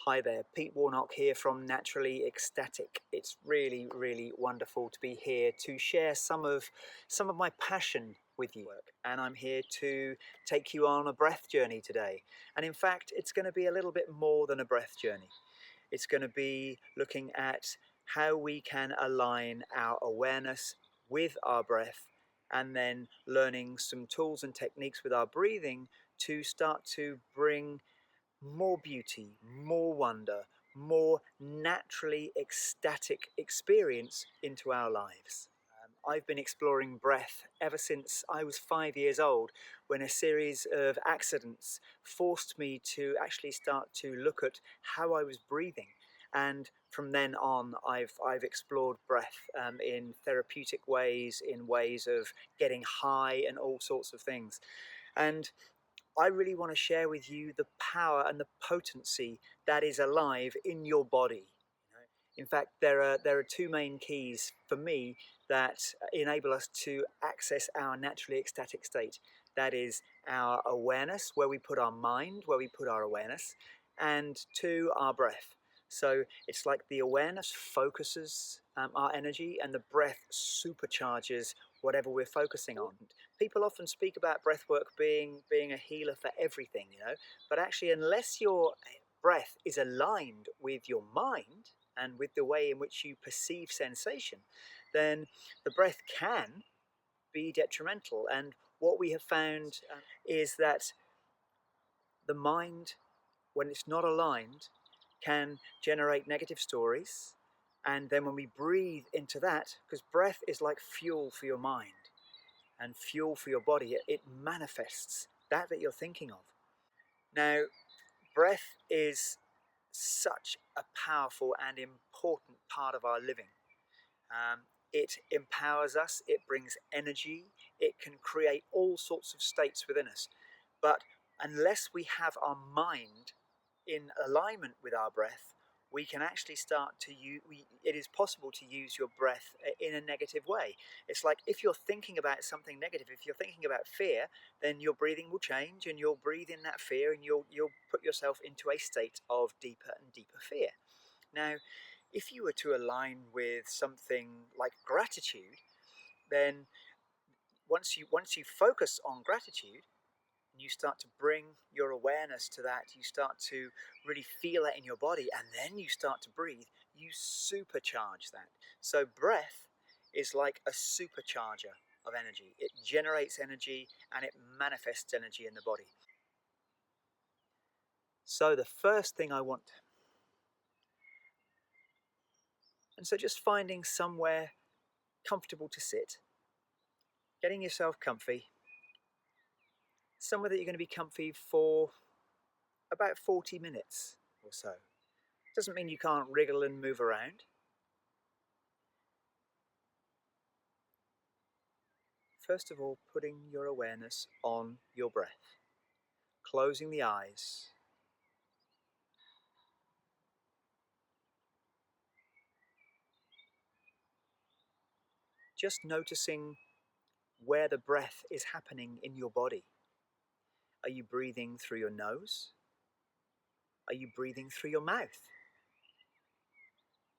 Hi there, Pete Warnock here from Naturally Ecstatic. It's really, really wonderful to be here to share some of my passion with you. And I'm here to take you on a breath journey today. And in fact, it's going to be a little bit more than a breath journey. It's going to be looking at how we can align our awareness with our breath, and then learning some tools and techniques with our breathing to start to bring more beauty, more wonder, more naturally ecstatic experience into our lives. I've been exploring breath ever since I was 5 years old, when a series of accidents forced me to actually start to look at how I was breathing. And from then on, I've explored breath in therapeutic ways, in ways of getting high and all sorts of things. And I really want to share with you the power and the potency that is alive in your body. In fact, there are two main keys for me that enable us to access our naturally ecstatic state. That is our awareness, where we put our mind, where we put our awareness, and two, our breath. So it's like the awareness focuses our energy, and the breath supercharges whatever we're focusing on. People often speak about breath work being a healer for everything, but actually, unless your breath is aligned with your mind and with the way in which you perceive sensation, then the breath can be detrimental. And what we have found is that the mind, when it's not aligned, can generate negative stories. And then when we breathe into that, because breath is like fuel for your mind and fuel for your body, it manifests that you're thinking of. Now, breath is such a powerful and important part of our living. It empowers us, it brings energy, it can create all sorts of states within us. But unless we have our mind in alignment with our breath, we can actually start to use, it is possible to use your breath in a negative way. It's like if you're thinking about something negative, if you're thinking about fear, then your breathing will change and you'll breathe in that fear, and you'll put yourself into a state of deeper and deeper fear. Now, if you were to align with something like gratitude, then once you focus on gratitude, and you start to bring your awareness to that, you start to really feel it in your body, and then you start to breathe, you supercharge that. So breath is like a supercharger of energy. It generates energy and it manifests energy in the body. So the first thing I want, and so just finding somewhere comfortable to sit, getting yourself comfy, somewhere that you're going to be comfy for about 40 minutes or so. Doesn't mean you can't wriggle and move around. First of all, putting your awareness on your breath, closing the eyes, just noticing where the breath is happening in your body. Are you breathing through your nose? Are you breathing through your mouth?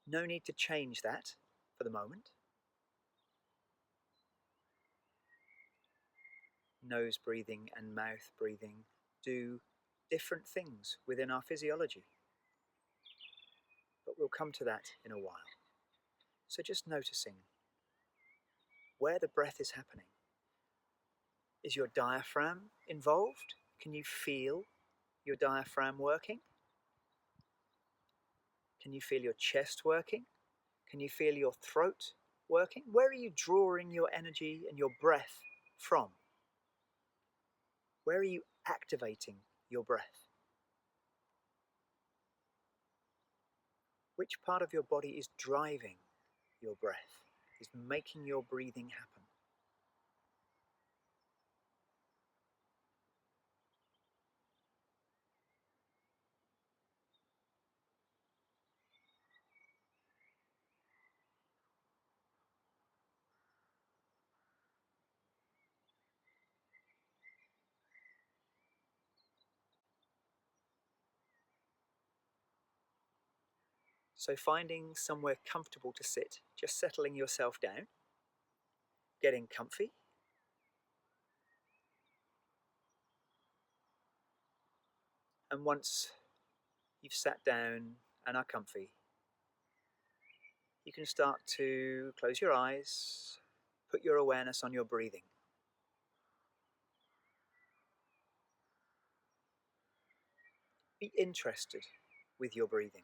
No need to change that for the moment. Nose breathing and mouth breathing do different things within our physiology, but we'll come to that in a while. So just noticing where the breath is happening. Is your diaphragm involved? Can you feel your diaphragm working? Can you feel your chest working? Can you feel your throat working? Where are you drawing your energy and your breath from? Where are you activating your breath? Which part of your body is driving your breath, is making your breathing happen? So finding somewhere comfortable to sit, just settling yourself down, getting comfy. And once you've sat down and are comfy, you can start to close your eyes, put your awareness on your breathing. Be interested with your breathing.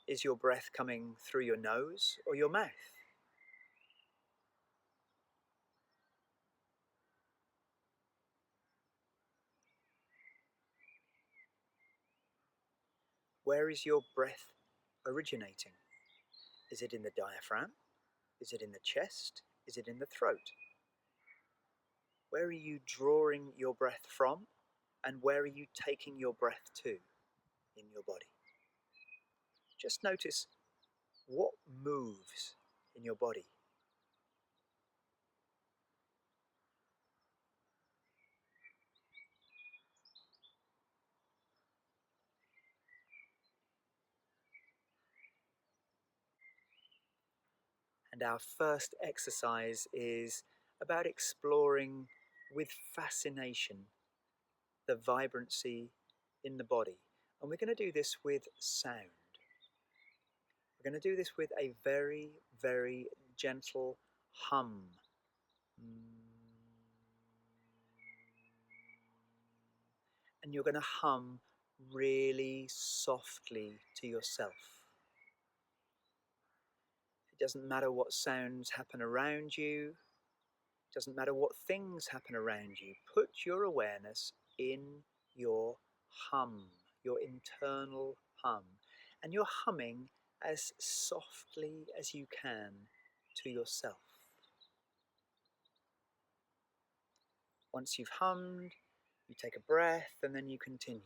Is your breath coming through your nose or your mouth? Where is your breath originating? Is it in the diaphragm? Is it in the chest? Is it in the throat? Where are you drawing your breath from? And where are you taking your breath to in your body? Just notice what moves in your body. And our first exercise is about exploring with fascination the vibrancy in the body. And we're going to do this with sound. We're going to do this with a very, very gentle hum. And you're going to hum really softly to yourself. It doesn't matter what sounds happen around you. It doesn't matter what things happen around you. Put your awareness in your hum, your internal hum. And you're humming as softly as you can to yourself. Once you've hummed, you take a breath and then you continue.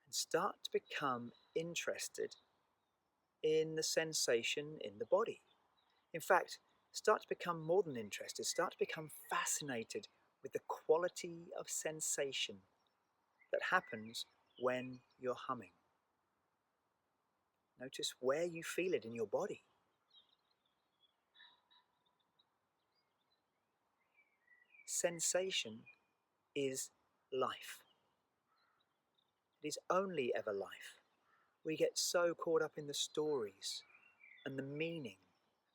And start to become interested in the sensation in the body. In fact, start to become more than interested, start to become fascinated with the quality of sensation that happens when you're humming. Notice where you feel it in your body. Sensation is life. It is only ever life. We get so caught up in the stories and the meaning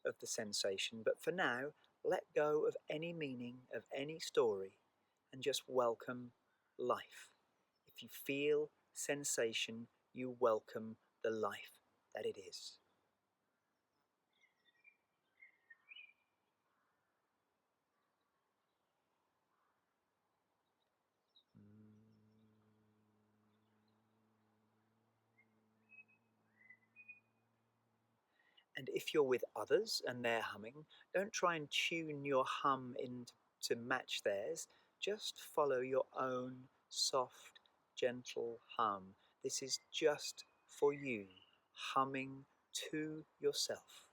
of the sensation, but for now, let go of any meaning of any story and just welcome life. If you feel sensation, you welcome the life that it is. And if you're with others and they're humming, don't try and tune your hum in to match theirs. Just follow your own soft, gentle hum. This is just for you, humming to yourself,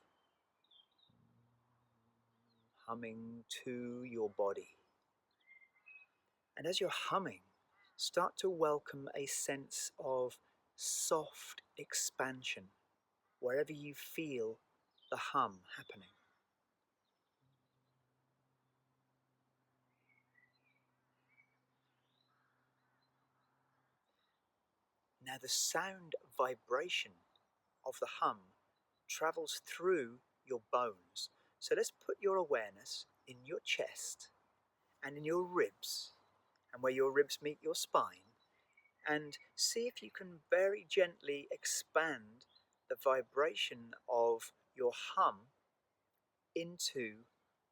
humming to your body. And as you're humming, start to welcome a sense of soft expansion wherever you feel the hum happening. Now the sound vibration of the hum travels through your bones. So let's put your awareness in your chest and in your ribs, and where your ribs meet your spine, and see if you can very gently expand the vibration of your hum into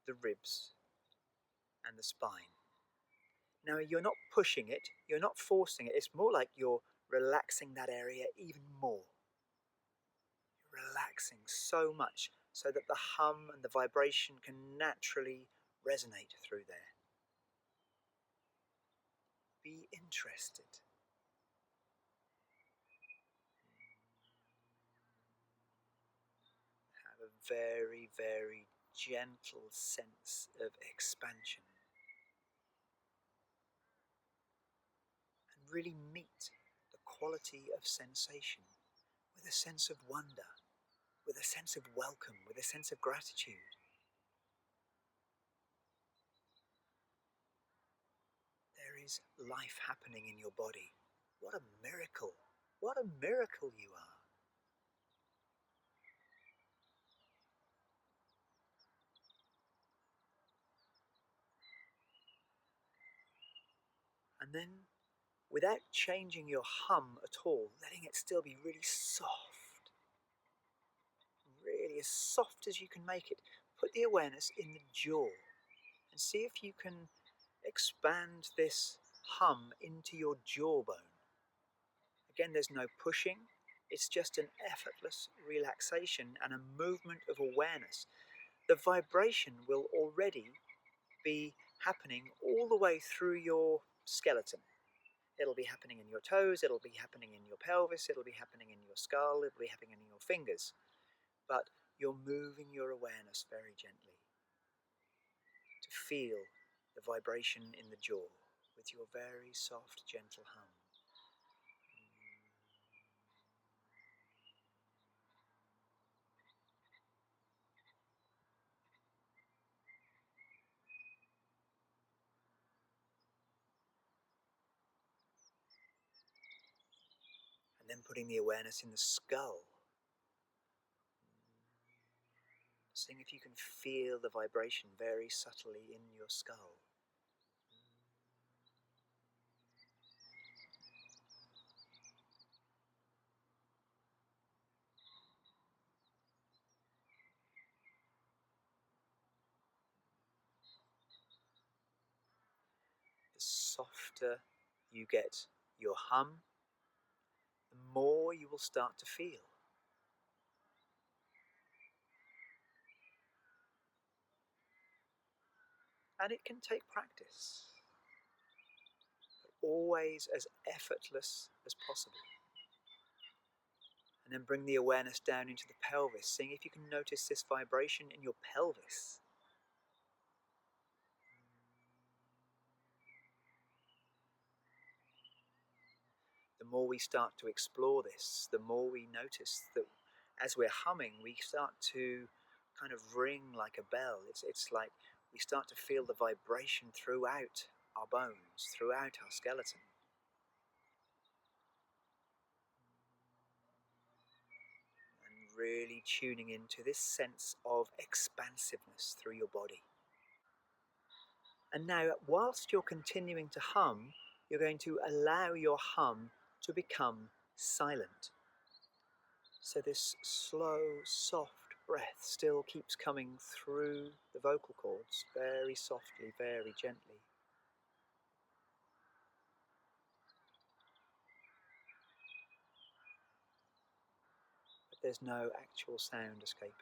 the ribs and the spine. Now you're not pushing it, you're not forcing it, it's more like you're relaxing that area even more. You're relaxing so much so that the hum and the vibration can naturally resonate through there. Be interested. Have a very, very gentle sense of expansion. And really meet the quality of sensation with a sense of wonder, with a sense of welcome, with a sense of gratitude. There is life happening in your body. What a miracle! What a miracle you are! And then, without changing your hum at all, letting it still be really as soft as you can make it, put the awareness in the jaw and see if you can expand this hum into your jawbone. Again, there's no pushing, it's just an effortless relaxation and a movement of awareness. The vibration will already be happening all the way through your skeleton. It'll be happening in your toes, it'll be happening in your pelvis, it'll be happening in your skull, it'll be happening in your fingers. But you're moving your awareness very gently to feel the vibration in the jaw with your very soft, gentle hum. And then putting the awareness in the skull. Seeing if you can feel the vibration very subtly in your skull. The softer you get your hum, the more you will start to feel. And it can take practice, but always as effortless as possible. And then bring the awareness down into the pelvis, seeing if you can notice this vibration in your pelvis. The more we start to explore this, the more we notice that as we're humming, we start to kind of ring like a bell. It's like we start to feel the vibration throughout our bones, throughout our skeleton. And really tuning into this sense of expansiveness through your body. And now, whilst you're continuing to hum, you're going to allow your hum to become silent. So this slow, soft breath still keeps coming through the vocal cords, very softly, very gently. But there's no actual sound escaping.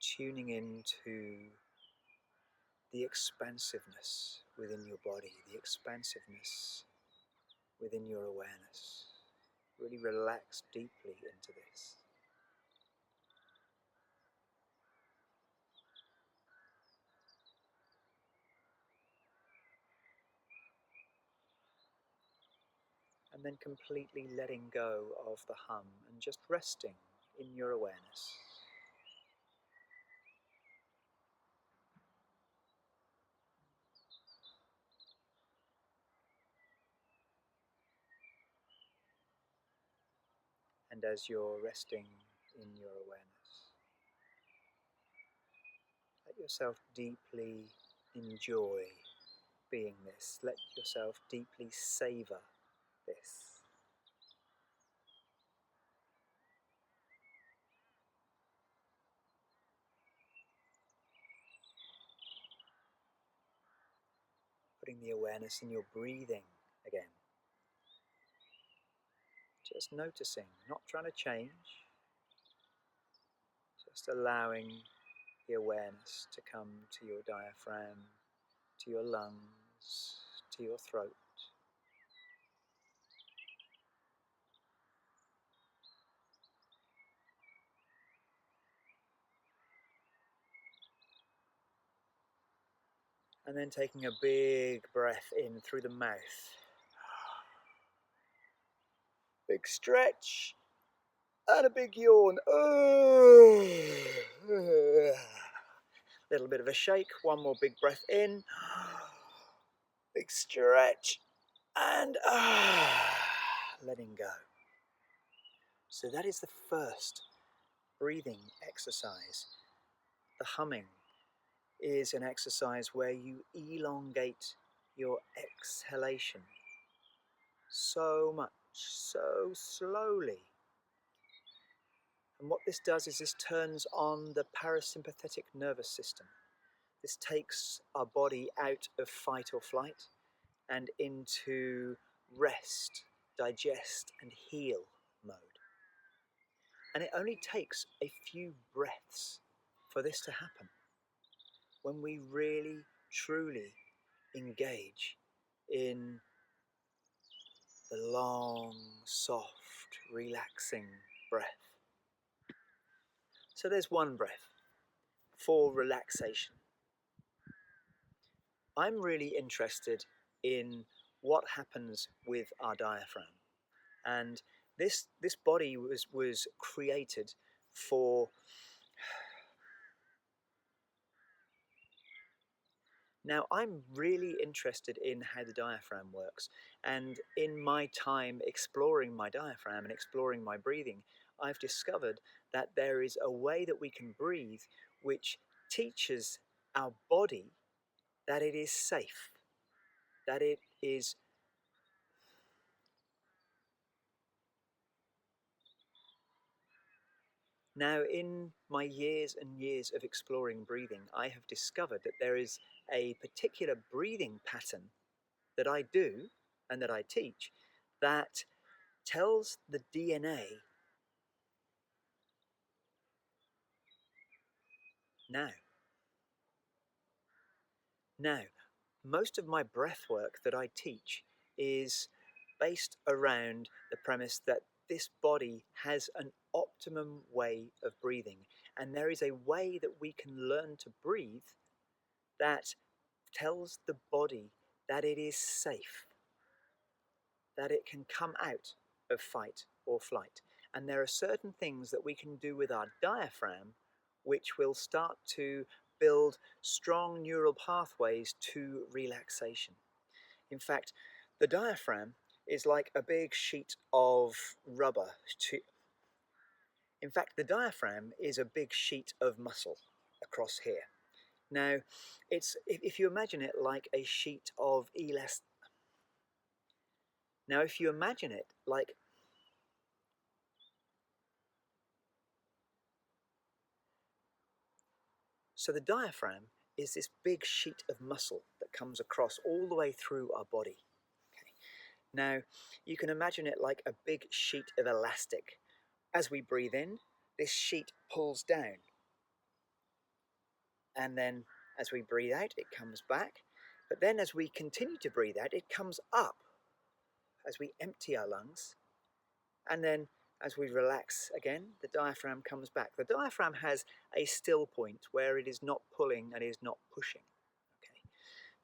Tuning into the expansiveness within your body, the expansiveness within your awareness. Really relax deeply into this. And then completely letting go of the hum and just resting in your awareness. And as you're resting in your awareness, let yourself deeply enjoy being this. Let yourself deeply savor this. Putting the awareness in your breathing again. Just noticing, not trying to change, just allowing the awareness to come to your diaphragm, to your lungs, to your throat. And then taking a big breath in through the mouth. Big stretch and a big yawn. Little bit of a shake. One more big breath in. Big stretch and letting go. So that is the first breathing exercise. The humming is an exercise where you elongate your exhalation so much, so slowly. And what this does is this turns on the parasympathetic nervous system. This takes our body out of fight or flight and into rest, digest and heal mode. And it only takes a few breaths for this to happen. When we really, truly engage in the long, soft, relaxing breath. So there's one breath for relaxation. I'm really interested in what happens with our diaphragm. And this body was created for... Now, I'm really interested in how the diaphragm works, and in my time exploring my diaphragm and exploring my breathing, I've discovered that there is a way that we can breathe which teaches our body that it is safe, that it is... Now, in my years and years of exploring breathing, I have discovered that there is a particular breathing pattern that I do and that I teach that tells the DNA. Now, most of my breath work that I teach is based around the premise that this body has an optimum way of breathing, and there is a way that we can learn to breathe that tells the body that it is safe, that it can come out of fight or flight. And there are certain things that we can do with our diaphragm which will start to build strong neural pathways to relaxation. In fact, the diaphragm is like a big sheet of rubber. In fact, the diaphragm is a big sheet of muscle across here. Now, if you imagine it like a sheet of elastic. Now, if you imagine it like... So the diaphragm is this big sheet of muscle that comes across all the way through our body. Okay. Now, you can imagine it like a big sheet of elastic. As we breathe in, this sheet pulls down. And then as we breathe out, it comes back. But then as we continue to breathe out, it comes up as we empty our lungs. And then as we relax again, the diaphragm comes back. The diaphragm has a still point where it is not pulling and is not pushing. Okay.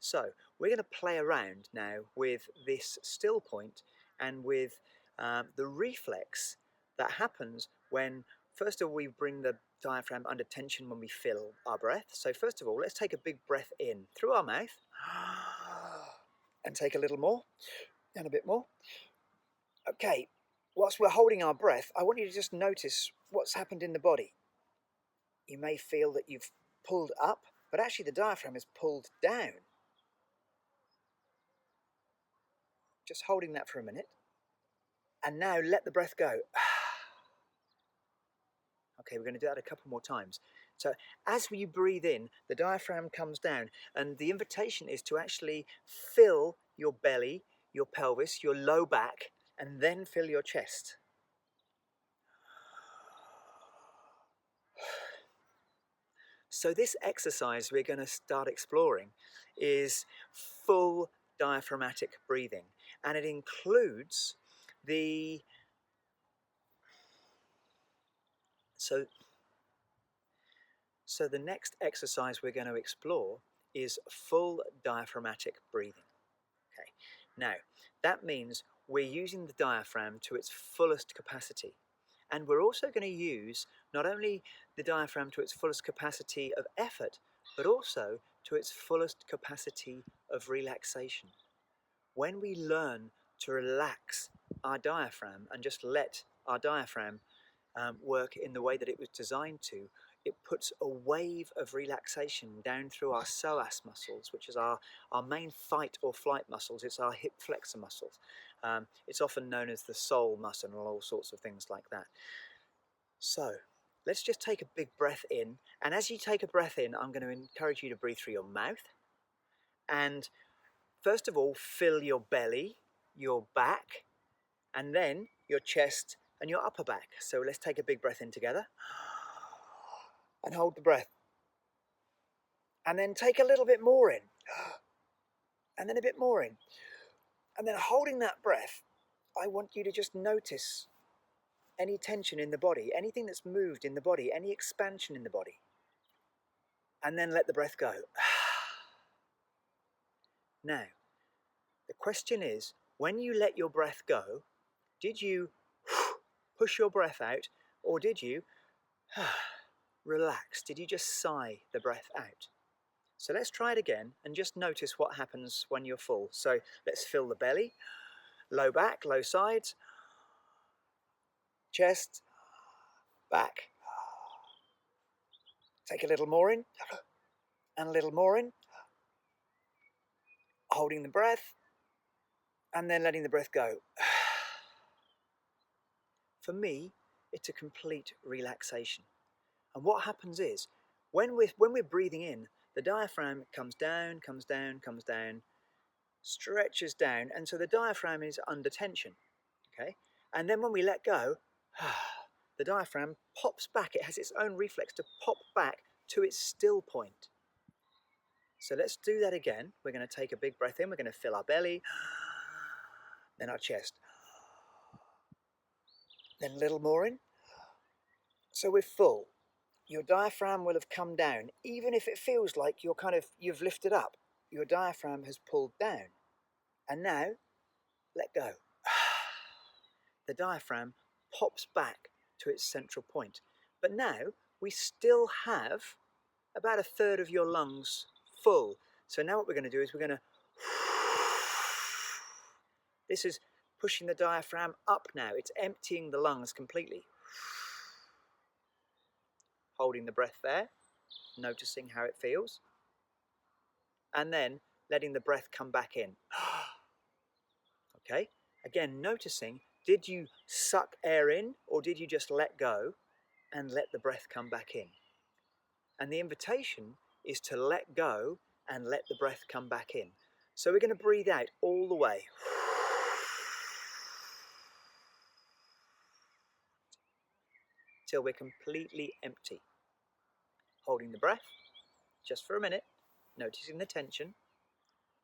So we're going to play around now with this still point and with the reflex that happens when, first of all, we bring the diaphragm under tension when we fill our breath. So first of all, let's take a big breath in through our mouth and take a little more and a bit more. Okay. Whilst we're holding our breath, I want you to just notice what's happened in the body. You may feel that you've pulled up, but actually the diaphragm is pulled down. Just holding that for a minute. And now let the breath go. Okay, we're going to do that a couple more times. So as you breathe in, the diaphragm comes down, and the invitation is to actually fill your belly, your pelvis, your low back, and then fill your chest. So this exercise we're going to start exploring is full diaphragmatic breathing, and it includes the... So the next exercise we're going to explore is full diaphragmatic breathing. Okay, now that means we're using the diaphragm to its fullest capacity. And we're also going to use not only the diaphragm to its fullest capacity of effort, but also to its fullest capacity of relaxation. When we learn to relax our diaphragm and just let our diaphragm work in the way that it was designed to, it puts a wave of relaxation down through our psoas muscles, which is our main fight or flight muscles. It's our hip flexor muscles. It's often known as the soul muscle and all sorts of things like that. So let's just take a big breath in. And as you take a breath in, I'm going to encourage you to breathe through your mouth. And first of all, fill your belly, your back, and then your chest and your upper back. So let's take a big breath in together. And hold the breath. And then take a little bit more in. And then a bit more in. And then holding that breath, I want you to just notice any tension in the body, anything that's moved in the body, any expansion in the body. And then let the breath go. Now, the question is, when you let your breath go, did you push your breath out, or did you relax? Did you just sigh the breath out? So let's try it again and just notice what happens when you're full. So let's fill the belly, low back, low sides, chest, back. Take a little more in and a little more in, holding the breath and then letting the breath go. For me, it's a complete relaxation. And what happens is, when we're breathing in, the diaphragm comes down, comes down, comes down, stretches down, and so the diaphragm is under tension, okay? And then when we let go, the diaphragm pops back. It has its own reflex to pop back to its still point. So let's do that again. We're going to take a big breath in. We're going to fill our belly, then our chest, then a little more in. So we're full. Your diaphragm will have come down, even if it feels like you've lifted up. Your diaphragm has pulled down. And now, let go. The diaphragm pops back to its central point. But now, we still have about a third of your lungs full. So now what we're going to do is we're going to... This is pushing the diaphragm up now. It's emptying the lungs completely. Holding the breath there, noticing how it feels, and then letting the breath come back in. Okay, again, noticing, did you suck air in or did you just let go and let the breath come back in? And the invitation is to let go and let the breath come back in. So we're going to breathe out all the way. Till we're completely empty. Holding the breath just for a minute, noticing the tension,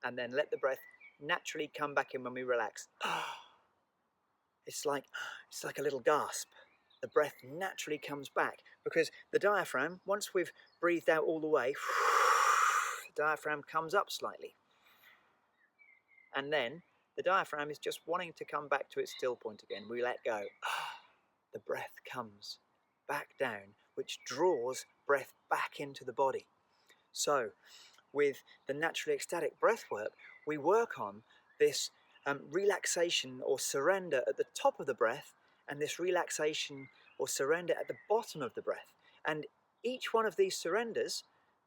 and then let the breath naturally come back in when we relax. It's like a little gasp. The breath naturally comes back because the diaphragm, once we've breathed out all the way, the diaphragm comes up slightly. And then the diaphragm is just wanting to come back to its still point again. We let go. The breath comes back down, which draws breath back into the body. So with the naturally ecstatic breath work, we work on this relaxation or surrender at the top of the breath and this relaxation or surrender at the bottom of the breath. And each one of these surrenders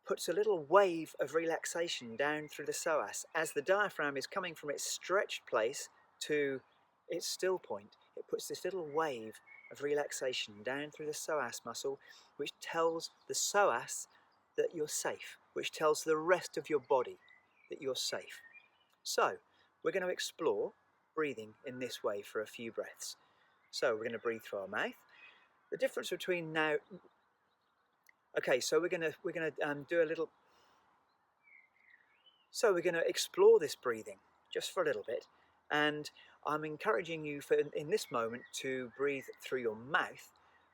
puts a little wave of relaxation down through the psoas. As the diaphragm is coming from its stretched place to its still point, it puts this little wave of relaxation down through the psoas muscle, which tells the psoas that you're safe, which tells the rest of your body that you're safe. So we're going to explore breathing in this way for a few breaths. So we're going to breathe through our mouth. The difference between now... Okay, so we're going to do a little... So we're going to explore this breathing just for a little bit. And I'm encouraging you in this moment to breathe through your mouth.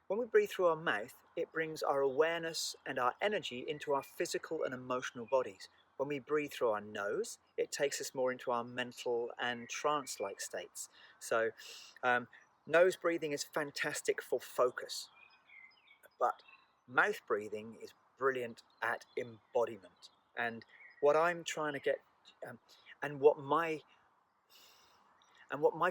When we breathe through our mouth, it brings our awareness and our energy into our physical and emotional bodies. When we breathe through our nose, it takes us more into our mental and trance-like states. So nose breathing is fantastic for focus, but mouth breathing is brilliant at embodiment. And what I'm trying to get, and what my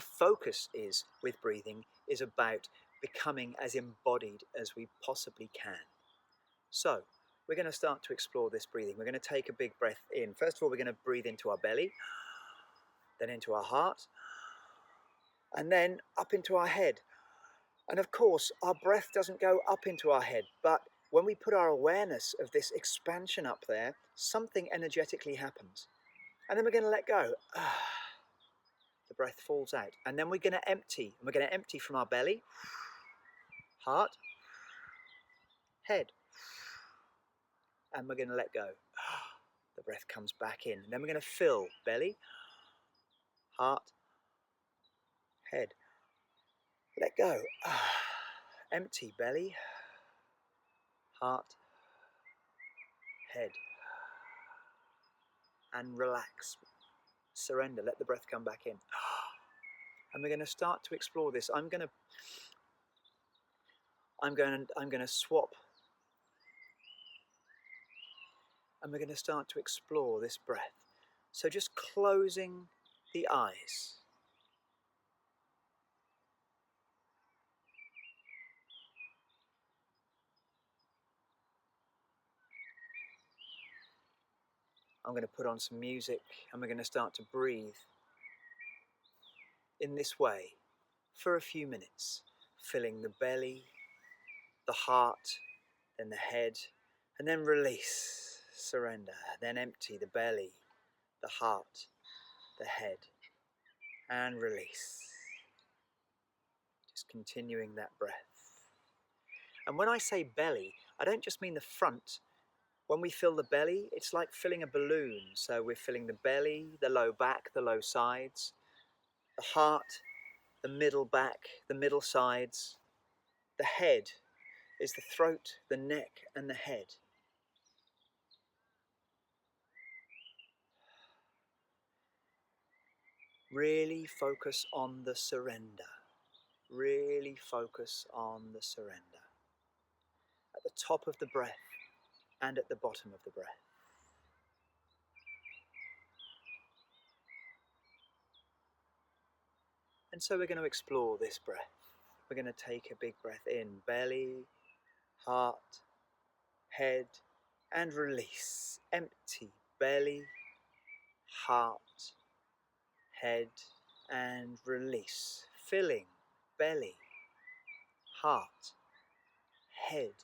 focus is with breathing is about becoming as embodied as we possibly can. So we're going to start to explore this breathing. We're going to take a big breath in. First of all, we're going to breathe into our belly, then into our heart, and then up into our head. And of course, our breath doesn't go up into our head, but when we put our awareness of this expansion up there, something energetically happens. And then we're going to let go. The breath falls out. And then we're going to empty. And we're going to empty from our belly, heart, head. And we're going to let go. The breath comes back in. And then we're going to fill belly, heart, head. Let go. Empty belly, heart, head. And relax. Surrender. Let the breath come back in. And we're going to start to explore this. I'm going to swap. And we're going to start to explore this breath. So just closing the eyes. I'm going to put on some music and we're going to start to breathe in this way for a few minutes, filling the belly, the heart, then the head, and then release, surrender, then empty the belly, the heart, the head, and release. Just continuing that breath. And when I say belly, I don't just mean the front. When we fill the belly, it's like filling a balloon. So we're filling the belly, the low back, the low sides, the heart, the middle back, the middle sides. The head is the throat, the neck, and the head. Really focus on the surrender. Really focus on the surrender. At the top of the breath and at the bottom of the breath. And so we're going to explore this breath. We're going to take a big breath in, belly, heart, head, and release. Empty belly, heart, head, and release. Filling belly, heart, head,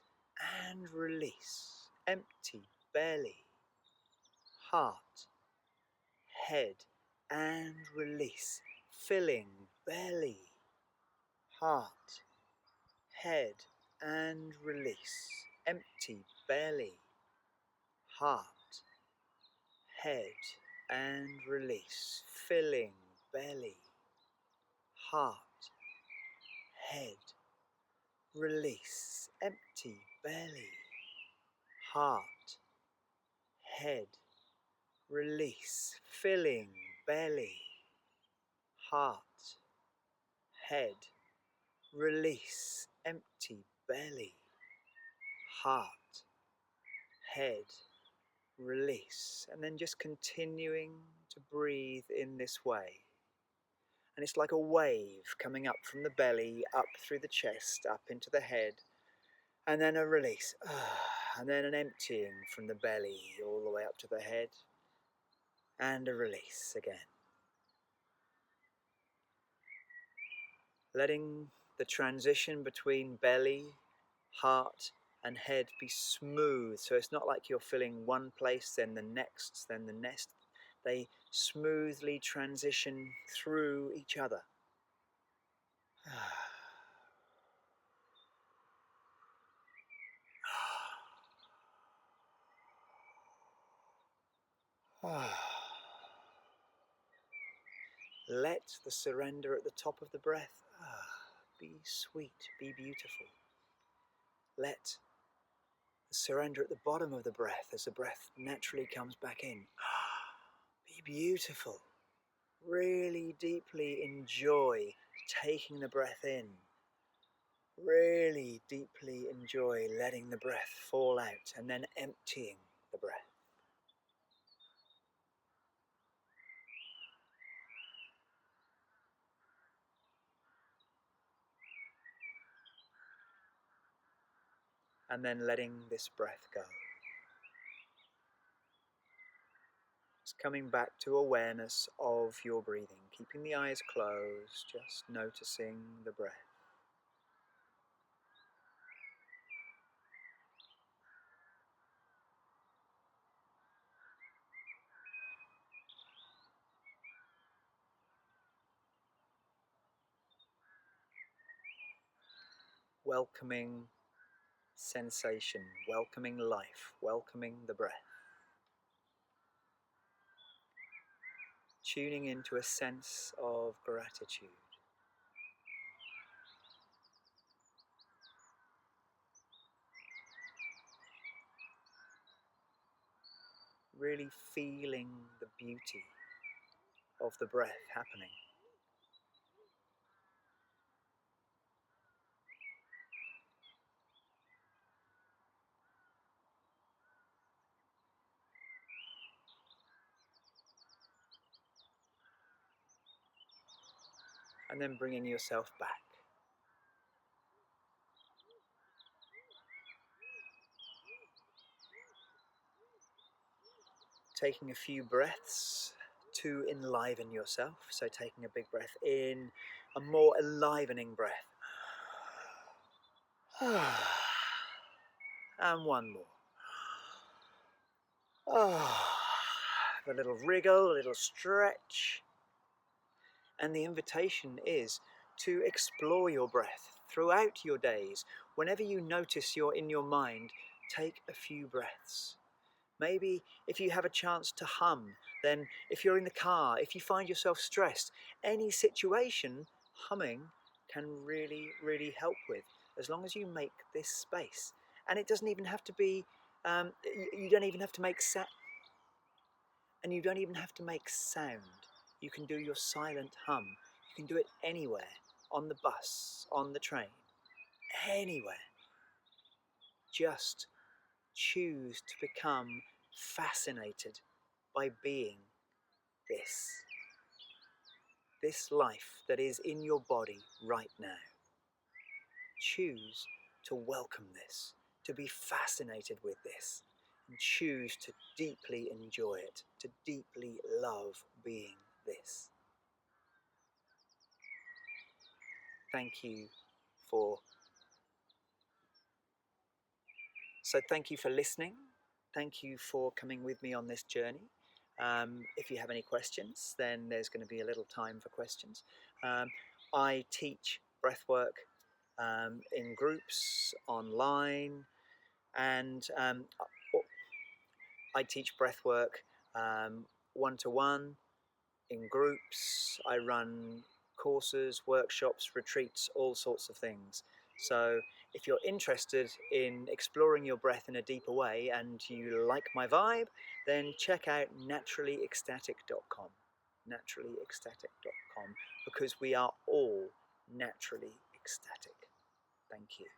and release. Empty belly, heart, head, and release. Filling belly, heart, head, and release. Empty belly, heart, head, and release. Filling belly, heart, head, release. Empty belly, heart, head, release. Filling belly, heart, head, release. Empty belly, heart, head, release. And then just continuing to breathe in this way. And it's like a wave coming up from the belly, up through the chest, up into the head, and then a release. And then an emptying from the belly all the way up to the head, and a release again. Letting the transition between belly, heart, and head be smooth. So it's not like you're filling one place, then the next, then the next. They smoothly transition through each other. Let the surrender at the top of the breath be sweet, be beautiful. Let Surrender at the bottom of the breath as the breath naturally comes back in. Be beautiful. Really deeply enjoy taking the breath in. Really deeply enjoy letting the breath fall out and then emptying the breath. And then letting this breath go. Just coming back to awareness of your breathing, keeping the eyes closed, just noticing the breath. Welcoming sensation, welcoming life, welcoming the breath. Tuning into a sense of gratitude. Really feeling the beauty of the breath happening. And then bringing yourself back. Taking a few breaths to enliven yourself. So taking a big breath in, a more enlivening breath. And one more. A little wriggle, a little stretch. And the invitation is to explore your breath throughout your days. Whenever you notice you're in your mind, take a few breaths. Maybe if you have a chance to hum, then if you're in the car, if you find yourself stressed, any situation, humming can really, really help with, as long as you make this space. And it doesn't even have to be, you don't even have to make and you don't even have to make sound. You can do your silent hum. You can do it anywhere, on the bus, on the train, anywhere. Just choose to become fascinated by being this life that is in your body right now. Choose to welcome this, to be fascinated with this, and choose to deeply enjoy it, to deeply love being this. Thank you for listening. Thank you for coming with me on this journey. If you have any questions, then there's going to be a little time for questions. I teach breathwork in groups, online, and I teach breathwork one-to-one, in groups. I run courses, workshops, retreats, all sorts of things. So if you're interested in exploring your breath in a deeper way and you like my vibe, then check out naturallyecstatic.com. Naturallyecstatic.com, because we are all naturally ecstatic. Thank you.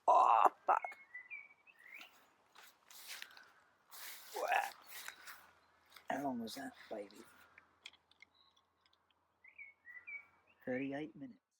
Oh, fuck. How long was that, baby? 38 minutes.